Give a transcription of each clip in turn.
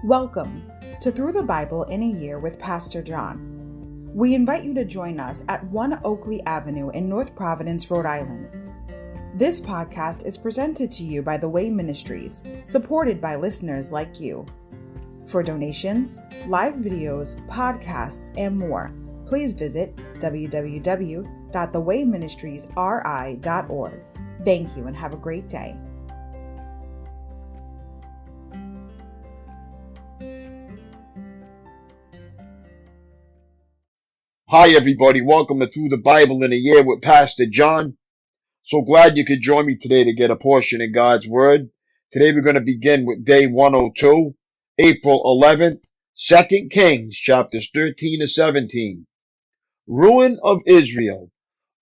Welcome to Through the Bible in a Year with Pastor John. We invite you to join us at 1 Oakleigh Avenue in North Providence, Rhode Island. This podcast is presented to you by The Way Ministries, supported by listeners like you. For donations, live videos, podcasts, and more, please visit www.thewayministriesri.org. Thank you and have a great day. Hi everybody, welcome to Through the Bible in a Year with Pastor John. So glad you could join me today to get a portion of God's Word. Today we're going to begin with day 102, April 11th, 2 Kings, chapters 13 to 17. Ruin of Israel.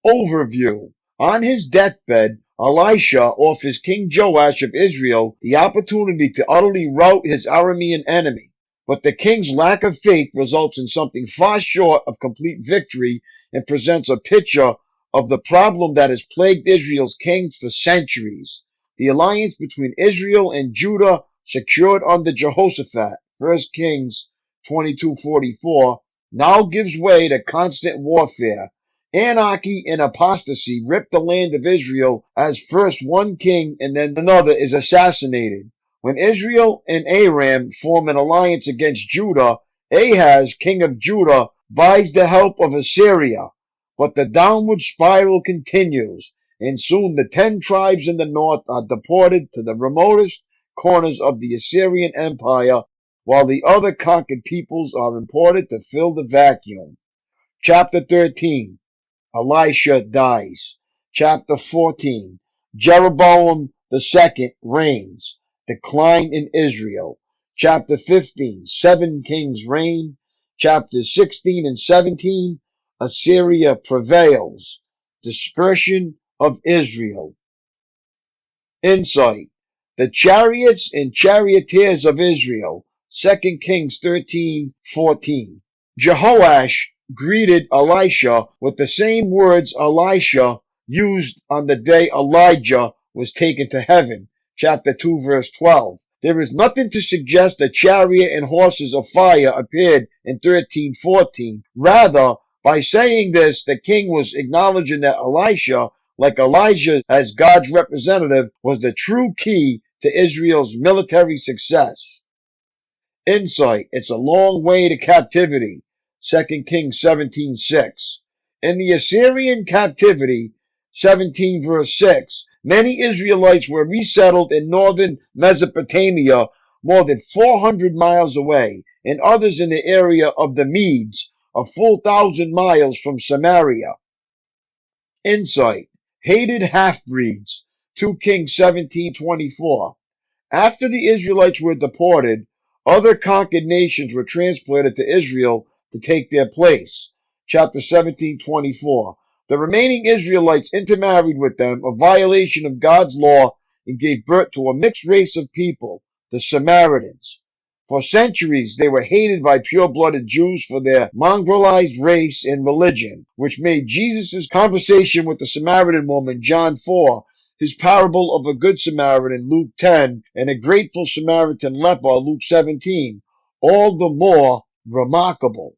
Overview. On his deathbed, Elisha offers King Joash of Israel the opportunity to utterly rout his Aramean enemy. But the king's lack of faith results in something far short of complete victory and presents a picture of the problem that has plagued Israel's kings for centuries. The alliance between Israel and Judah, secured under Jehoshaphat, 1 Kings 22:44, now gives way to constant warfare. Anarchy and apostasy rip the land of Israel as first one king and then another is assassinated. When Israel and Aram form an alliance against Judah, Ahaz, king of Judah, buys the help of Assyria. But the downward spiral continues, and soon the 10 tribes in the north are deported to the remotest corners of the Assyrian Empire, while the other conquered peoples are imported to fill the vacuum. Chapter 13, Elisha dies. Chapter 14, Jeroboam II reigns. Decline in Israel. Chapter 15, 7 kings reign. Chapters 16 and 17, Assyria prevails. Dispersion of Israel. Insight. The chariots and charioteers of Israel. 2 Kings 13:14. Jehoash greeted Elisha with the same words Elisha used on the day Elijah was taken to heaven. Chapter 2, verse 12. There is nothing to suggest a chariot and horses of fire appeared in 13:14. Rather, by saying this, the king was acknowledging that Elisha, like Elijah as God's representative, was the true key to Israel's military success. Insight. It's a long way to captivity. 2 Kings 17:6. In the Assyrian captivity, 17 verse 6, many Israelites were resettled in northern Mesopotamia more than 400 miles away, and others in the area of the Medes, a full 1,000 miles from Samaria. Insight. Hated half-breeds. 2 Kings 17:24. After the Israelites were deported, other conquered nations were transplanted to Israel to take their place. Chapter 17:24. The remaining Israelites intermarried with them, a violation of God's law, and gave birth to a mixed race of people, the Samaritans. For centuries, they were hated by pure-blooded Jews for their mongrelized race and religion, which made Jesus' conversation with the Samaritan woman, John 4, his parable of a good Samaritan, Luke 10, and a grateful Samaritan leper, Luke 17, all the more remarkable.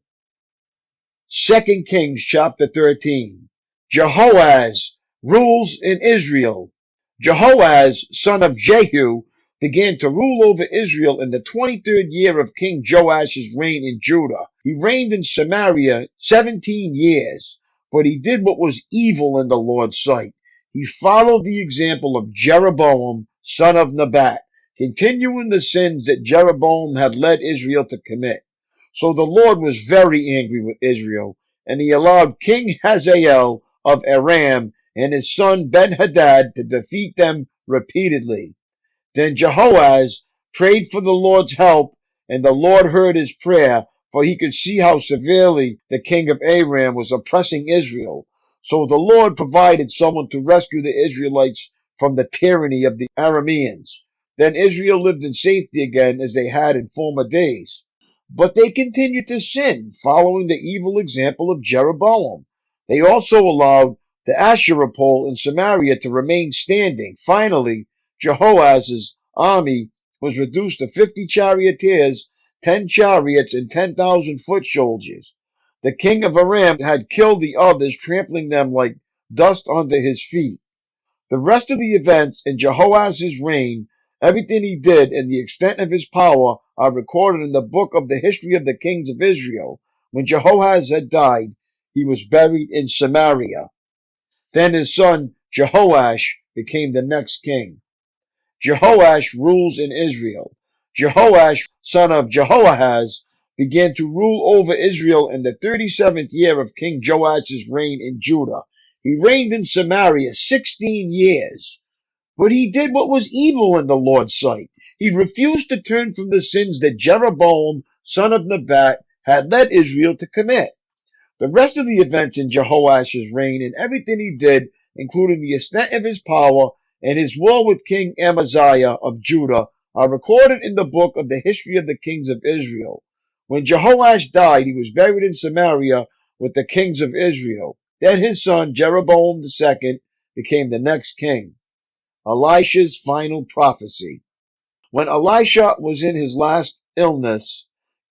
2 Kings chapter 13. Jehoaz rules in Israel. Jehoaz, son of Jehu, began to rule over Israel in the 23rd year of King Joash's reign in Judah. He reigned in Samaria 17 years, but he did what was evil in the Lord's sight. He followed the example of Jeroboam, son of Nebat, continuing the sins that Jeroboam had led Israel to commit. So the Lord was very angry with Israel, and he allowed King Hazael of Aram and his son Ben-Hadad to defeat them repeatedly. Then Jehoaz prayed for the Lord's help, and the Lord heard his prayer, for he could see how severely the king of Aram was oppressing Israel. So the Lord provided someone to rescue the Israelites from the tyranny of the Arameans. Then Israel lived in safety again as they had in former days. But they continued to sin, following the evil example of Jeroboam. They also allowed the Asherah pole in Samaria to remain standing. Finally, Jehoaz's army was reduced to 50 charioteers 10 chariots, and 10,000 foot soldiers. The king of Aram had killed the others, trampling them like dust under his feet. The rest of the events in Jehoash's reign, everything he did, and the extent of his power are recorded in the book of the history of the kings of Israel. When Jehoash had died, he was buried in Samaria. Then his son Jehoash became the next king. Jehoash rules in Israel. Jehoash, son of Jehoahaz, began to rule over Israel in the 37th year of King Joash's reign in Judah. He reigned in Samaria 16 years. But he did what was evil in the Lord's sight. He refused to turn from the sins that Jeroboam, son of Nebat, had led Israel to commit. The rest of the events in Jehoash's reign and everything he did, including the extent of his power and his war with King Amaziah of Judah, are recorded in the book of the history of the kings of Israel. When Jehoash died, he was buried in Samaria with the kings of Israel. Then his son Jeroboam II became the next king. Elisha's final prophecy. When Elisha was in his last illness,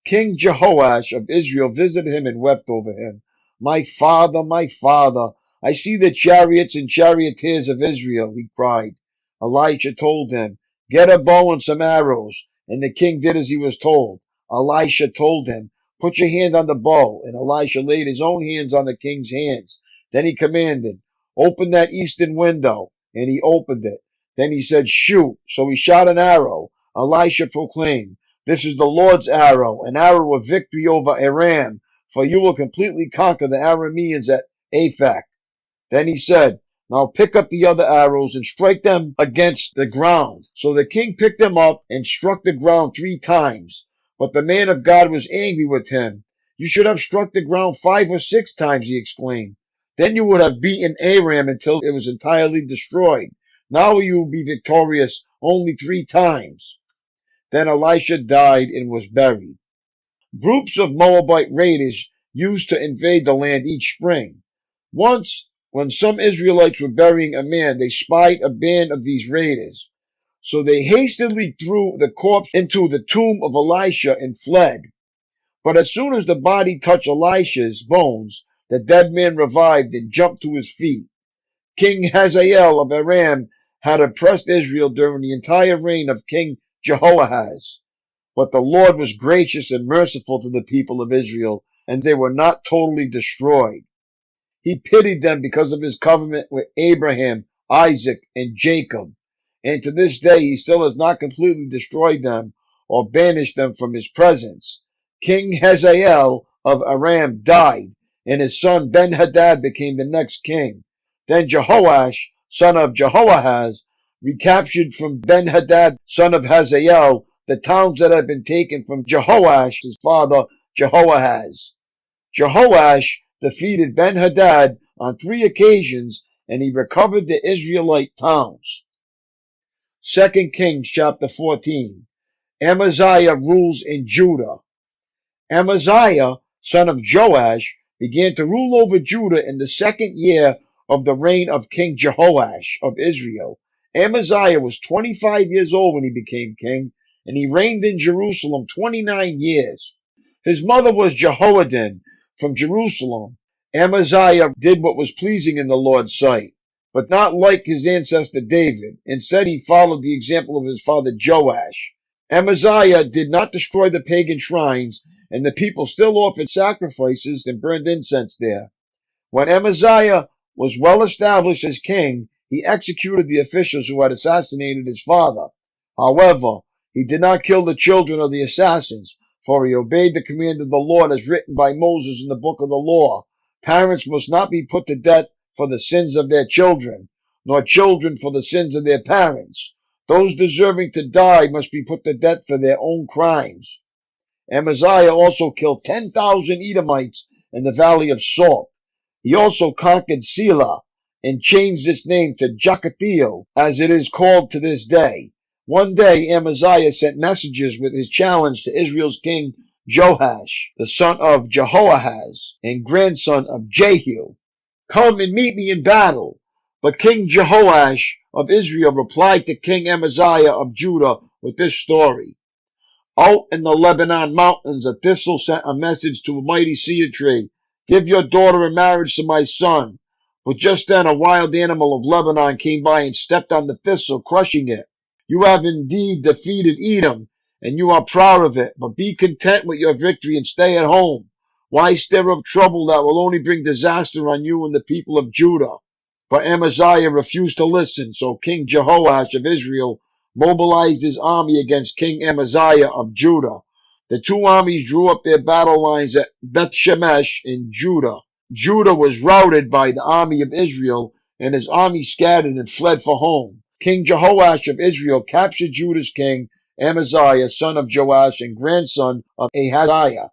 King Jehoash of Israel visited him and wept over him. My father, I see the chariots and charioteers of Israel, he cried. Elisha told him, get a bow and some arrows. And the king did as he was told. Elisha told him, put your hand on the bow. And Elisha laid his own hands on the king's hands. Then he commanded, open that eastern window. And he opened it. Then he said, shoot. So he shot an arrow. Elisha proclaimed, this is the Lord's arrow, an arrow of victory over Aram, for you will completely conquer the Arameans at Aphek. Then he said, now pick up the other arrows and strike them against the ground. So the king picked them up and struck the ground 3 times. But the man of God was angry with him. You should have struck the ground 5 or 6 times, he exclaimed. Then you would have beaten Aram until it was entirely destroyed. Now you will be victorious only 3 times. Then Elisha died and was buried. Groups of Moabite raiders used to invade the land each spring. Once, when some Israelites were burying a man, they spied a band of these raiders. So they hastily threw the corpse into the tomb of Elisha and fled. But as soon as the body touched Elisha's bones, the dead man revived and jumped to his feet. King Hazael of Aram had oppressed Israel during the entire reign of King Jehoahaz. But the Lord was gracious and merciful to the people of Israel, and they were not totally destroyed. He pitied them because of his covenant with Abraham, Isaac, and Jacob. And to this day, he still has not completely destroyed them or banished them from his presence. King Hazael of Aram died, and his son Ben-Hadad became the next king. Then Jehoash, son of Jehoahaz, recaptured from Ben-Hadad, son of Hazael, the towns that had been taken from Jehoash, his father, Jehoahaz. Jehoash defeated Ben-Hadad on 3 occasions, and he recovered the Israelite towns. 2 Kings chapter 14. Amaziah rules in Judah. Amaziah, son of Joash, began to rule over Judah in the 2nd year of the reign of King Jehoash of Israel. Amaziah was 25 years old when he became king, and he reigned in Jerusalem 29 years. His mother was Jehoaddin from Jerusalem. Amaziah did what was pleasing in the Lord's sight, but not like his ancestor David. Instead, he followed the example of his father Joash. Amaziah did not destroy the pagan shrines, and the people still offered sacrifices and burned incense there. When Amaziah was well established as king, he executed the officials who had assassinated his father. However, he did not kill the children of the assassins, for he obeyed the command of the Lord as written by Moses in the book of the law. Parents must not be put to death for the sins of their children, nor children for the sins of their parents. Those deserving to die must be put to death for their own crimes. Amaziah also killed 10,000 Edomites in the valley of Salt. He also conquered Selah and changed its name to Joktheel, as it is called to this day. One day Amaziah sent messengers with his challenge to Israel's king Joash, the son of Jehoahaz and grandson of Jehu. Come and meet me in battle. But King Jehoash of Israel replied to King Amaziah of Judah with this story. Out in the Lebanon mountains, a thistle sent a message to a mighty cedar tree. Give your daughter in marriage to my son. But just then a wild animal of Lebanon came by and stepped on the thistle, crushing it. You have indeed defeated Edom, and you are proud of it, but be content with your victory and stay at home. Why stir up trouble that will only bring disaster on you and the people of Judah? But Amaziah refused to listen, so King Jehoash of Israel mobilized his army against King Amaziah of Judah. The two armies drew up their battle lines at Beth Shemesh in Judah. Judah was routed by the army of Israel, and his army scattered and fled for home. King Jehoash of Israel captured Judah's king Amaziah, son of Joash and grandson of Ahaziah,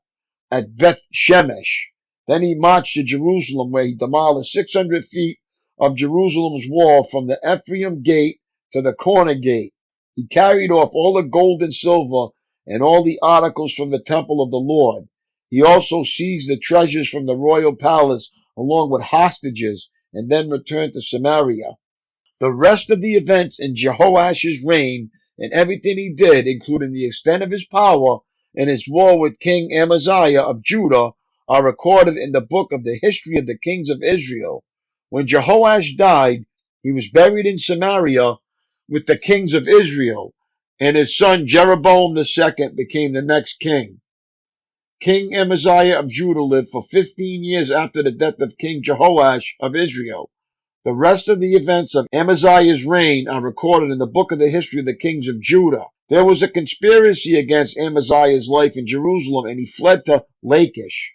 at Beth Shemesh. Then he marched to Jerusalem, where he demolished 600 feet of Jerusalem's wall from the Ephraim gate to the corner gate. He carried off all the gold and silver and all the articles from the temple of the Lord. He also seized the treasures from the royal palace along with hostages and then returned to Samaria. The rest of the events in Jehoash's reign and everything he did, including the extent of his power and his war with King Amaziah of Judah, are recorded in the book of the history of the kings of Israel. When Jehoash died, he was buried in Samaria with the kings of Israel, and his son Jeroboam II became the next king. King Amaziah of Judah lived for 15 years after the death of King Jehoash of Israel. The rest of the events of Amaziah's reign are recorded in the book of the history of the kings of Judah. There was a conspiracy against Amaziah's life in Jerusalem, and he fled to Lachish.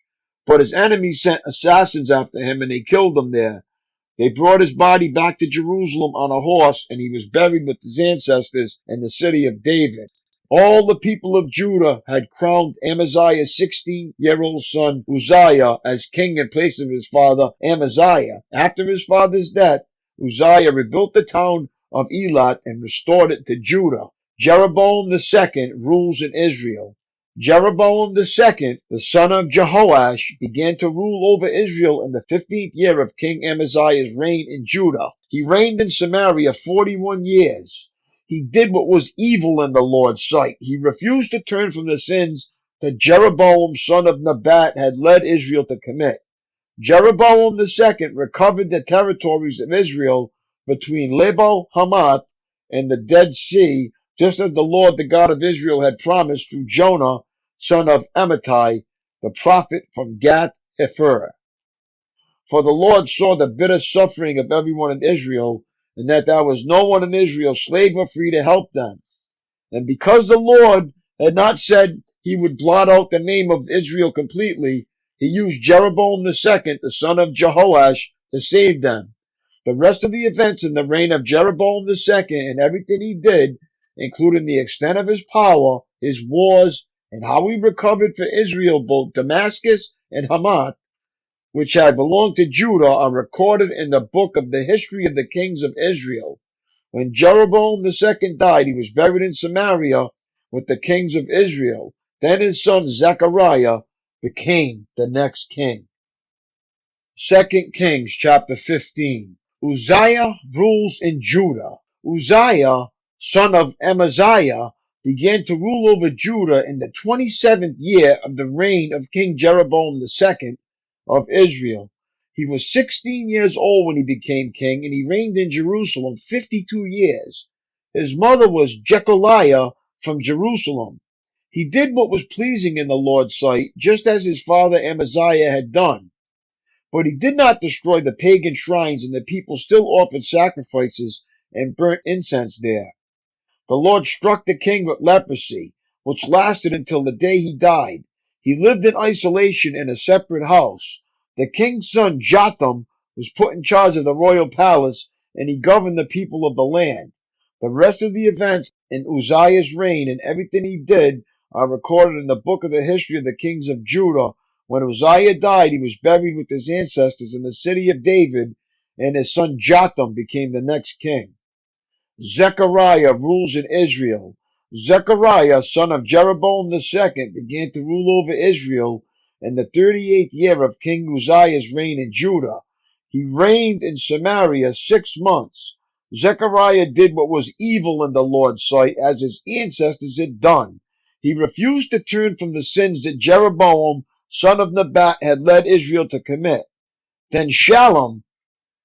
But his enemies sent assassins after him, and they killed him there. They brought his body back to Jerusalem on a horse, and he was buried with his ancestors in the city of David. All the people of Judah had crowned Amaziah's 16-year-old son Uzziah as king in place of his father Amaziah. After his father's death, Uzziah rebuilt the town of Elat and restored it to Judah. Jeroboam II rules in Israel. Jeroboam II, the son of Jehoash, began to rule over Israel in the 15th year of King Amaziah's reign in Judah. He reigned in Samaria 41 years. He did what was evil in the Lord's sight. He refused to turn from the sins that Jeroboam, son of Nebat, had led Israel to commit. Jeroboam II recovered the territories of Israel between Lebo Hamath and the Dead Sea, just as the Lord, the God of Israel, had promised through Jonah, son of Amittai, the prophet from Gath Hepher. For the Lord saw the bitter suffering of everyone in Israel, and that there was no one in Israel, slave or free, to help them. And because the Lord had not said he would blot out the name of Israel completely, he used Jeroboam II, the son of Jehoash, to save them. The rest of the events in the reign of Jeroboam II and everything he did, including the extent of his power, his wars, and how he recovered for Israel both Damascus and Hamath, which had belonged to Judah, are recorded in the book of the history of the kings of Israel. When Jeroboam II died, he was buried in Samaria with the kings of Israel. Then his son Zechariah became the next king. 2 Kings chapter 15. Uzziah rules in Judah. Uzziah, son of Amaziah, began to rule over Judah in the 27th year of the reign of King Jeroboam II of Israel. He was 16 years old when he became king, and he reigned in Jerusalem 52 years. His mother was Jecholiah from Jerusalem. He did what was pleasing in the Lord's sight, just as his father Amaziah had done. But he did not destroy the pagan shrines, and the people still offered sacrifices and burnt incense there. The Lord struck the king with leprosy, which lasted until the day he died. He lived in isolation in a separate house. The king's son Jotham was put in charge of the royal palace, and he governed the people of the land. The rest of the events in Uzziah's reign and everything he did are recorded in the book of the history of the kings of Judah. When Uzziah died, he was buried with his ancestors in the city of David, and his son Jotham became the next king. Zechariah rules in Israel. Zechariah, son of Jeroboam II, began to rule over Israel in the 38th year of King Uzziah's reign in Judah. He reigned in Samaria 6 months. Zechariah did what was evil in the Lord's sight, as his ancestors had done. He refused to turn from the sins that Jeroboam, son of Nebat, had led Israel to commit. Then Shallum,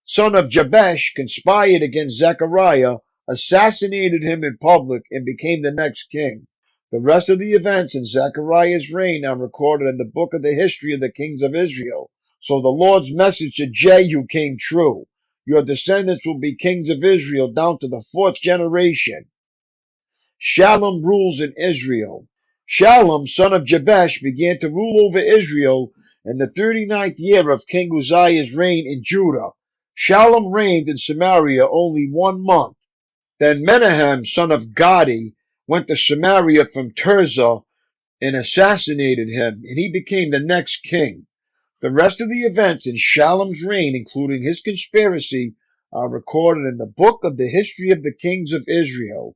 son of Jabesh, conspired against Zechariah, assassinated him in public, and became the next king. The rest of the events in Zechariah's reign are recorded in the book of the history of the kings of Israel. So the Lord's message to Jehu came true. Your descendants will be kings of Israel down to the 4th generation. Shallum rules in Israel. Shallum, son of Jabesh, began to rule over Israel in the 39th year of King Uzziah's reign in Judah. Shallum reigned in Samaria only 1 month. Then Menahem, son of Gadi, went to Samaria from Tirzah and assassinated him, and he became the next king. The rest of the events in Shallum's reign, including his conspiracy, are recorded in the book of the history of the kings of Israel.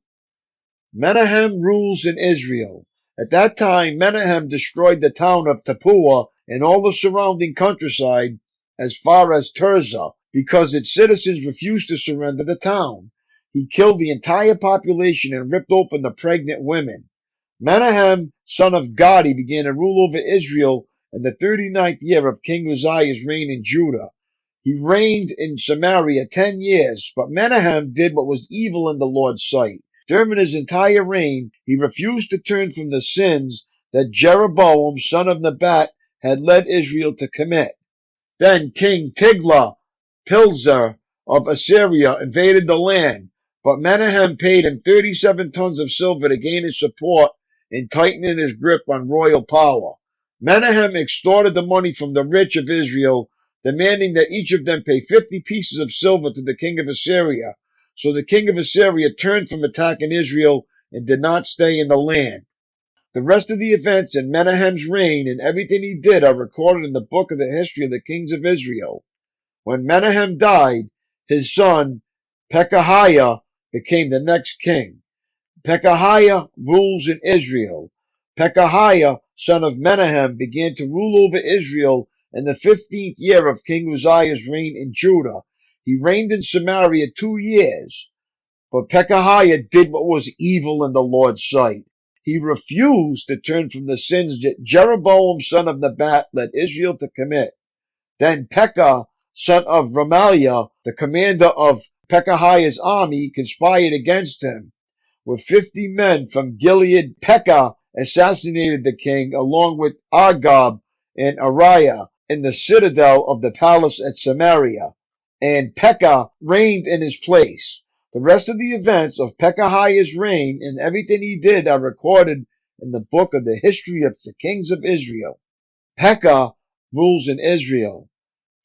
Menahem rules in Israel. At that time, Menahem destroyed the town of Tappuah and all the surrounding countryside as far as Tirzah, because its citizens refused to surrender the town. He killed the entire population and ripped open the pregnant women. Menahem, son of Gadi, began to rule over Israel in the 39th year of King Uzziah's reign in Judah. He reigned in Samaria 10 years, but Menahem did what was evil in the Lord's sight. During his entire reign, he refused to turn from the sins that Jeroboam, son of Nebat, had led Israel to commit. Then King Tiglath-Pileser of Assyria invaded the land, but Menahem paid him 37 tons of silver to gain his support and tighten his grip on royal power. Menahem extorted the money from the rich of Israel, demanding that each of them pay 50 pieces of silver to the king of Assyria. So the king of Assyria turned from attacking Israel and did not stay in the land. The rest of the events in Menahem's reign and everything he did are recorded in the book of the history of the kings of Israel. When Menahem died, his son Pekahiah became the next king. Pekahiah rules in Israel. Pekahiah, son of Menahem, began to rule over Israel in the 15th year of King Uzziah's reign in Judah. He reigned in Samaria 2 years, but Pekahiah did what was evil in the Lord's sight. He refused to turn from the sins that Jeroboam, son of Nebat, led Israel to commit. Then Pekah, son of Remaliah, the commander of Pekahiah's army, conspired against him. With 50 men from Gilead, Pekah assassinated the king along with Argob and Ariah in the citadel of the palace at Samaria, and Pekah reigned in his place. The rest of the events of Pekahiah's reign and everything he did are recorded in the book of the history of the kings of Israel. Pekah rules in Israel.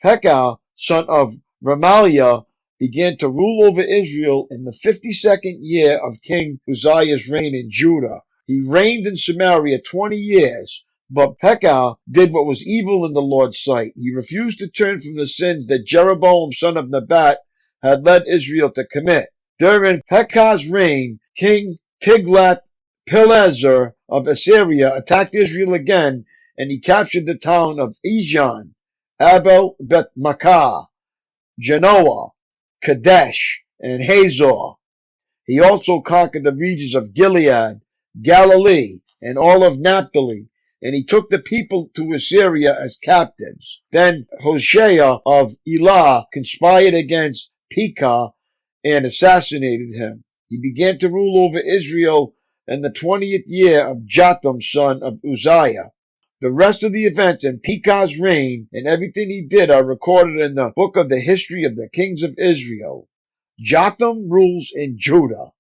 Pekah, son of Remaliah, began to rule over Israel in the 52nd year of King Uzziah's reign in Judah. He reigned in Samaria 20 years, but Pekah did what was evil in the Lord's sight. He refused to turn from the sins that Jeroboam, son of Nebat, had led Israel to commit. During Pekah's reign, King Tiglath-Pileser of Assyria attacked Israel again, and he captured the town of Ijon, Abel-Beth-Makkah, Genoa, Kadesh, and Hazor. He also conquered the regions of Gilead, Galilee, and all of Naphtali, and he took the people to Assyria as captives. Then Hoshea of Elah conspired against Pekah and assassinated him. He began to rule over Israel in the 20th year of Jotham, son of Uzziah. The rest of the events in Pekah's reign and everything he did are recorded in the book of the history of the kings of Israel. Jotham rules in Judah.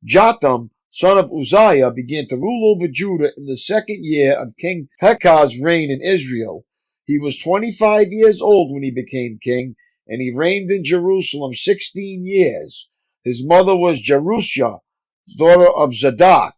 Jotham, son of Uzziah, began to rule over Judah in the 2nd year of King Pekah's reign in Israel. He was 25 years old when he became king, and he reigned in Jerusalem 16 years. His mother was Jerusha, daughter of Zadok.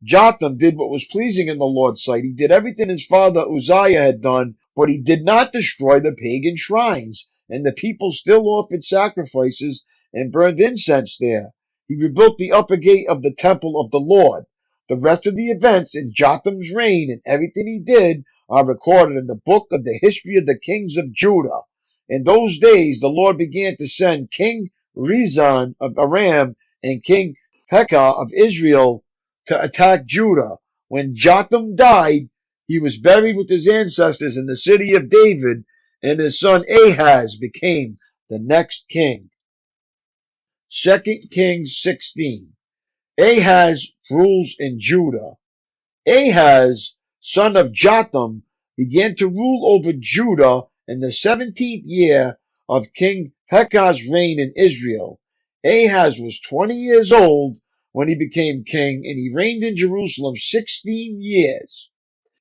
Jotham did what was pleasing in the Lord's sight. He did everything his father Uzziah had done, but he did not destroy the pagan shrines, and the people still offered sacrifices and burned incense there. He rebuilt the upper gate of the temple of the Lord. The rest of the events in Jotham's reign and everything he did are recorded in the book of the history of the kings of Judah. In those days, the Lord began to send King Rezon of Aram and King Pekah of Israel to attack Judah. When Jotham died, he was buried with his ancestors in the city of David, and his son Ahaz became the next king. 2 Kings 16. Ahaz rules in Judah. Ahaz, son of Jotham, began to rule over Judah in the 17th year of King Pekah's reign in Israel. Ahaz was 20 years old when he became king, and he reigned in Jerusalem 16 years.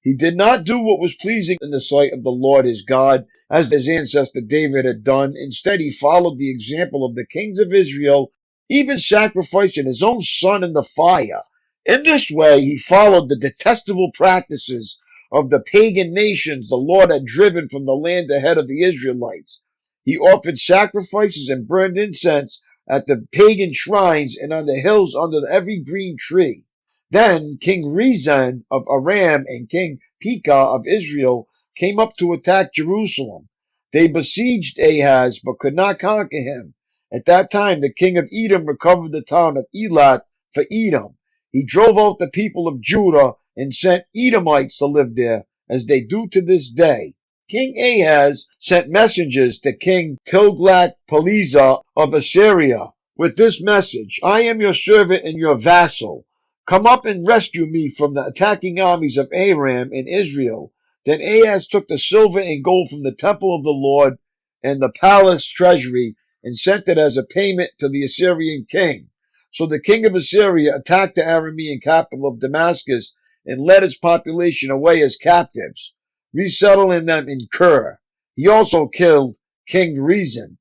He did not do what was pleasing in the sight of the Lord his God, as his ancestor David had done. Instead, he followed the example of the kings of Israel, even sacrificing his own son in the fire. In this way, he followed the detestable practices of the pagan nations the Lord had driven from the land ahead of the Israelites. He offered sacrifices and burned incense at the pagan shrines and on the hills under every green tree. Then King Rezin of Aram and King Pekah of Israel came up to attack Jerusalem. They besieged Ahaz but could not conquer him. At that time, the king of Edom recovered the town of Elat for Edom. He drove out the people of Judah and sent Edomites to live there, as they do to this day. King Ahaz sent messengers to King Tiglath-Pileser of Assyria with this message: I am your servant and your vassal. Come up and rescue me from the attacking armies of Aram and Israel. Then Ahaz took the silver and gold from the temple of the Lord and the palace treasury and sent it as a payment to the Assyrian king. So the king of Assyria attacked the Aramean capital of Damascus and led its population away as captives, resettling them in Kir. He also killed King Rezin.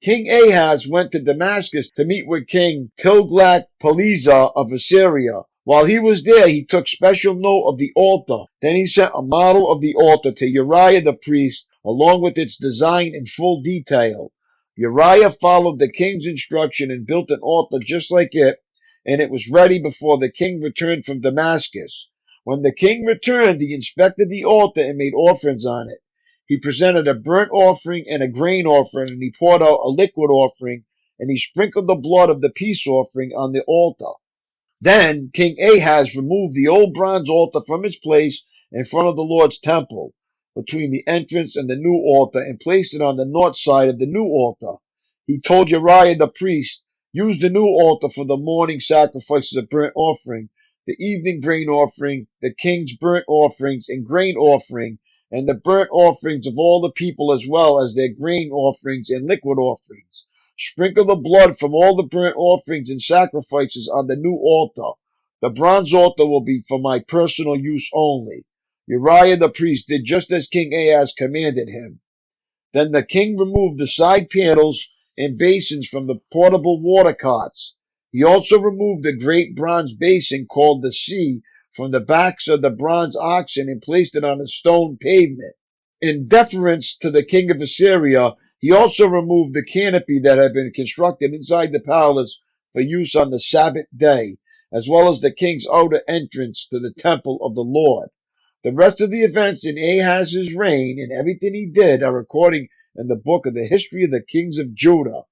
King Ahaz went to Damascus to meet with King Tiglath-Pileser of Assyria. While he was there, he took special note of the altar. Then he sent a model of the altar to Uriah the priest, along with its design in full detail. Uriah followed the king's instruction and built an altar just like it, and it was ready before the king returned from Damascus. When the king returned, he inspected the altar and made offerings on it. He presented a burnt offering and a grain offering, and he poured out a liquid offering, and he sprinkled the blood of the peace offering on the altar. Then King Ahaz removed the old bronze altar from its place in front of the Lord's temple, between the entrance and the new altar, and placed it on the north side of the new altar. He told Uriah the priest, use the new altar for the morning sacrifices of burnt offering, the evening grain offering, the king's burnt offerings and grain offering, and the burnt offerings of all the people, as well as their grain offerings and liquid offerings. Sprinkle the blood from all the burnt offerings and sacrifices on the new altar. The bronze altar will be for my personal use only. Uriah the priest did just as King Ahaz commanded him. Then the king removed the side panels and basins from the portable water carts. He also removed the great bronze basin called the sea from the backs of the bronze oxen and placed it on a stone pavement. In deference to the king of Assyria, he also removed the canopy that had been constructed inside the palace for use on the Sabbath day, as well as the king's outer entrance to the temple of the Lord. The rest of the events in Ahaz's reign and everything he did are recorded in the book of the history of the kings of Judah.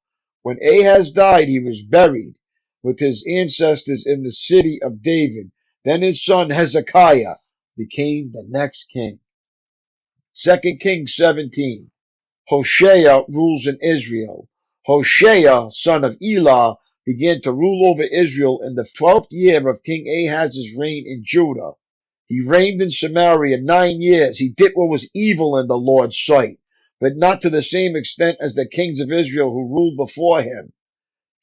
When Ahaz died, he was buried with his ancestors in the city of David. Then his son Hezekiah became the next king. 2 Kings 17. Hoshea rules in Israel. Hoshea, son of Elah, began to rule over Israel in the 12th year of King Ahaz's reign in Judah. He reigned in Samaria 9 years. He did what was evil in the Lord's sight, but not to the same extent as the kings of Israel who ruled before him.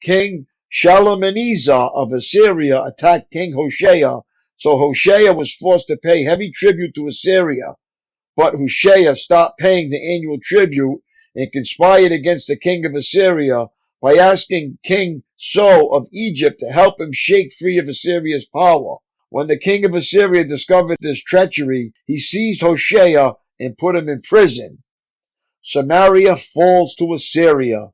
King Shalmaneser of Assyria attacked King Hoshea, so Hoshea was forced to pay heavy tribute to Assyria. But Hoshea stopped paying the annual tribute and conspired against the king of Assyria by asking King So of Egypt to help him shake free of Assyria's power. When the king of Assyria discovered this treachery, he seized Hoshea and put him in prison. Samaria falls to Assyria.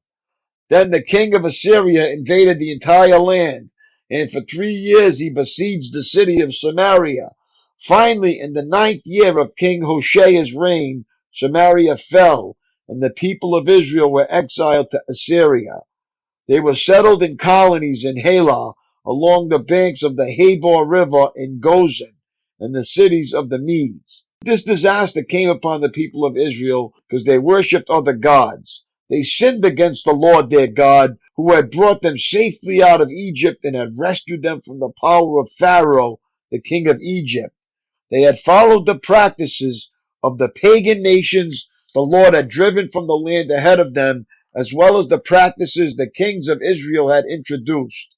Then the king of Assyria invaded the entire land, and for 3 years he besieged the city of Samaria. Finally, in the 9th year of King Hoshea's reign, Samaria fell, and the people of Israel were exiled to Assyria. They were settled in colonies in Halah, along the banks of the Habor River in Gozan and the cities of the Medes. This disaster came upon the people of Israel because they worshipped other gods. They sinned against the Lord their God, who had brought them safely out of Egypt and had rescued them from the power of Pharaoh, the king of Egypt. They had followed the practices of the pagan nations the Lord had driven from the land ahead of them, as well as the practices the kings of Israel had introduced.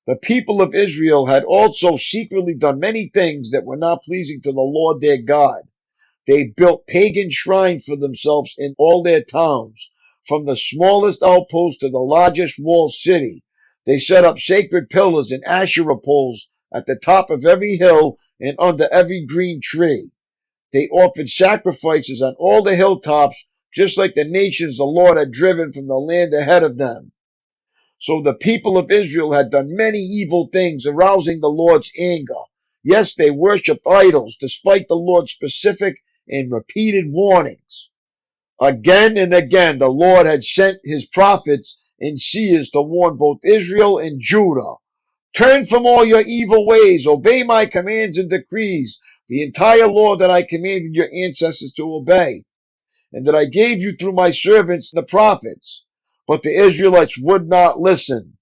The people of Israel had also secretly done many things that were not pleasing to the Lord their God. They built pagan shrines for themselves in all their towns, from the smallest outpost to the largest walled city. They set up sacred pillars and Asherah poles at the top of every hill and under every green tree. They offered sacrifices on all the hilltops, just like the nations the Lord had driven from the land ahead of them. So the people of Israel had done many evil things, arousing the Lord's anger. Yes, they worshipped idols, despite the Lord's specific and repeated warnings. Again and again, the Lord had sent his prophets and seers to warn both Israel and Judah. Turn from all your evil ways, obey my commands and decrees, the entire law that I commanded your ancestors to obey, and that I gave you through my servants, the prophets. But the Israelites would not listen.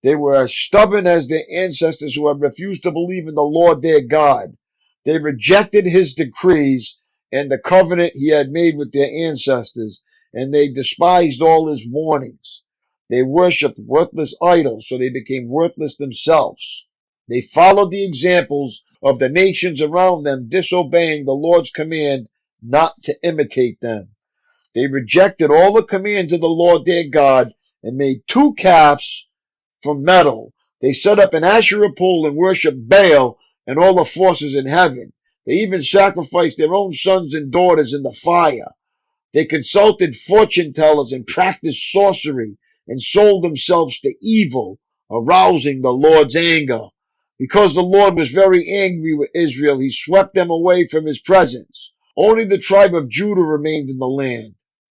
They were as stubborn as their ancestors who had refused to believe in the Lord their God. They rejected his decrees and the covenant he had made with their ancestors, and they despised all his warnings. They worshipped worthless idols, so they became worthless themselves. They followed the examples of the nations around them, disobeying the Lord's command not to imitate them. They rejected all the commands of the Lord their God and made 2 calves from metal. They set up an Asherah pole and worshipped Baal and all the forces in heaven. They even sacrificed their own sons and daughters in the fire. They consulted fortune tellers and practiced sorcery and sold themselves to evil, arousing the Lord's anger. Because the Lord was very angry with Israel, he swept them away from his presence. Only the tribe of Judah remained in the land.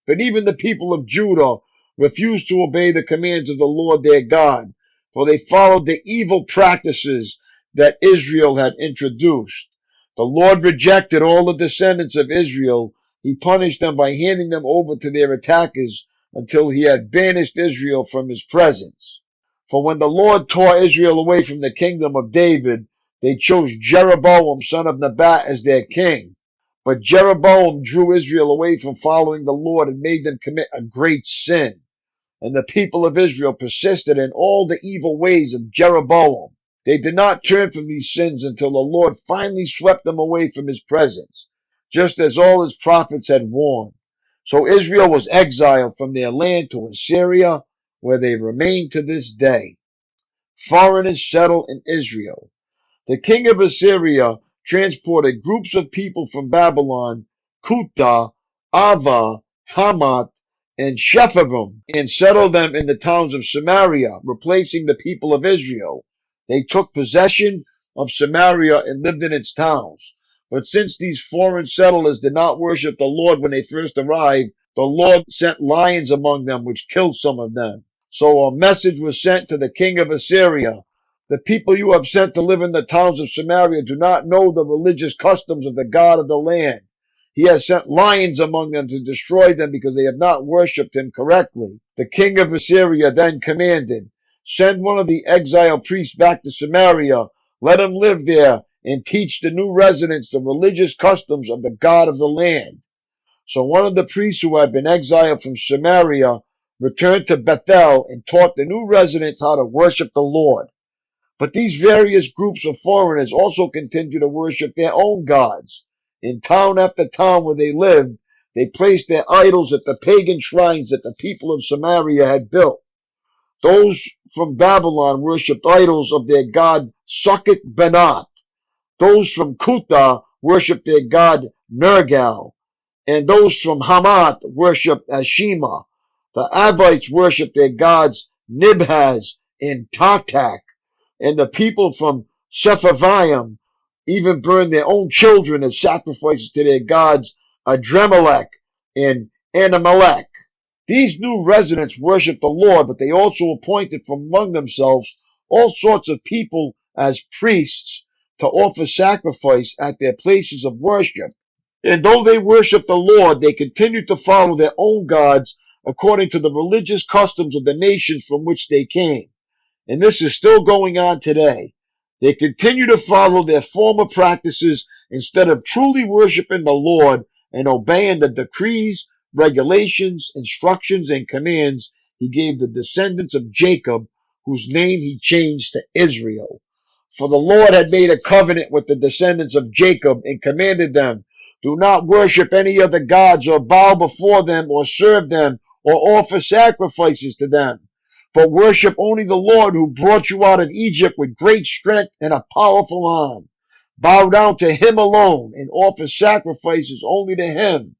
But even the people of Judah refused to obey the commands of the Lord their God, for they followed the evil practices that Israel had introduced. The Lord rejected all the descendants of Israel. He punished them by handing them over to their attackers until he had banished Israel from his presence. For when the Lord tore Israel away from the kingdom of David, they chose Jeroboam, son of Nebat, as their king. But Jeroboam drew Israel away from following the Lord and made them commit a great sin. And the people of Israel persisted in all the evil ways of Jeroboam. They did not turn from these sins until the Lord finally swept them away from his presence, just as all his prophets had warned. So Israel was exiled from their land to Assyria, where they remain to this day. Foreigners settle in Israel. The king of Assyria transported groups of people from Babylon, Cuthah, Ava, Hamath, and Shepharim, and settled them in the towns of Samaria, replacing the people of Israel. They took possession of Samaria and lived in its towns. But since these foreign settlers did not worship the Lord when they first arrived, the Lord sent lions among them, which killed some of them. So a message was sent to the king of Assyria. The people you have sent to live in the towns of Samaria do not know the religious customs of the God of the land. He has sent lions among them to destroy them because they have not worshipped him correctly. The king of Assyria then commanded, send one of the exiled priests back to Samaria. Let him live there and teach the new residents the religious customs of the God of the land. So one of the priests who had been exiled from Samaria returned to Bethel and taught the new residents how to worship the Lord. But these various groups of foreigners also continued to worship their own gods. In town after town where they lived, they placed their idols at the pagan shrines that the people of Samaria had built. Those from Babylon worshipped idols of their god Sukkot-Benoth. Those from Cuthah worshipped their god Nergal. And those from Hamath worshipped Ashima. The Avites worshipped their gods Nibhaz and Tartak. And the people from Sepharvaim even burned their own children as sacrifices to their gods Adremelech and Anamelech. These new residents worshipped the Lord, but they also appointed from among themselves all sorts of people as priests to offer sacrifice at their places of worship. And though they worship the Lord, they continue to follow their own gods according to the religious customs of the nations from which they came. And this is still going on today. They continue to follow their former practices instead of truly worshiping the Lord and obeying the decrees, regulations, instructions, and commands he gave the descendants of Jacob, whose name he changed to Israel. For the Lord had made a covenant with the descendants of Jacob and commanded them, do not worship any other gods or bow before them or serve them or offer sacrifices to them, but worship only the Lord who brought you out of Egypt with great strength and a powerful arm. Bow down to him alone and offer sacrifices only to him.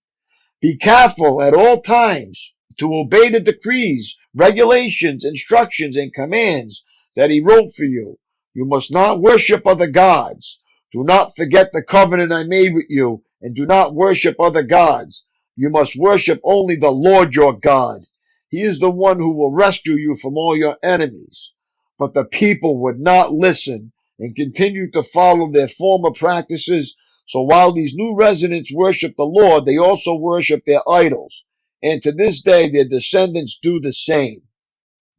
Be careful at all times to obey the decrees, regulations, instructions, and commands that he wrote for you. You must not worship other gods. Do not forget the covenant I made with you, and do not worship other gods. You must worship only the Lord your God. He is the one who will rescue you from all your enemies. But the people would not listen and continued to follow their former practices. So while these new residents worship the Lord, they also worship their idols. And to this day, their descendants do the same.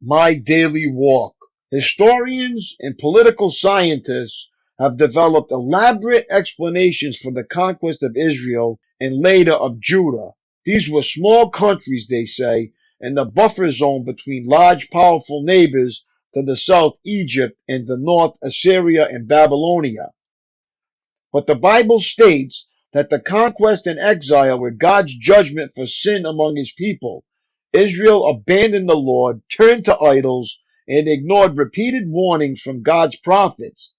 My daily walk. Historians and political scientists have developed elaborate explanations for the conquest of Israel and later of Judah. These were small countries, they say, in the buffer zone between large, powerful neighbors to the south, Egypt, and the north, Assyria and Babylonia. But the Bible states that the conquest and exile were God's judgment for sin among his people. Israel abandoned the Lord, turned to idols, and ignored repeated warnings from God's prophets.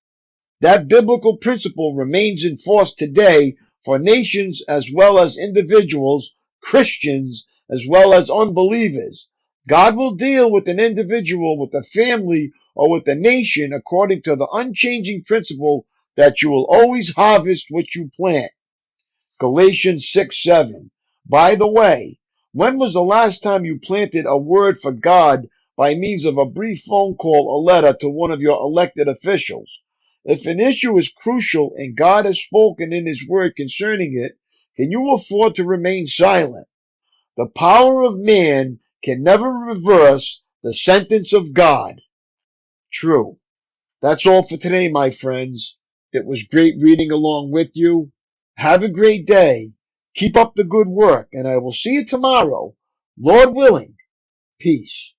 That biblical principle remains in force today for nations as well as individuals, Christians as well as unbelievers. God will deal with an individual, with a family, or with a nation according to the unchanging principle that you will always harvest what you plant. Galatians 6:7. By the way, when was the last time you planted a word for God by means of a brief phone call or letter to one of your elected officials? If an issue is crucial and God has spoken in his word concerning it, can you afford to remain silent? The power of man can never reverse the sentence of God. True. That's all for today, my friends. It was great reading along with you. Have a great day. Keep up the good work, and I will see you tomorrow. Lord willing. Peace.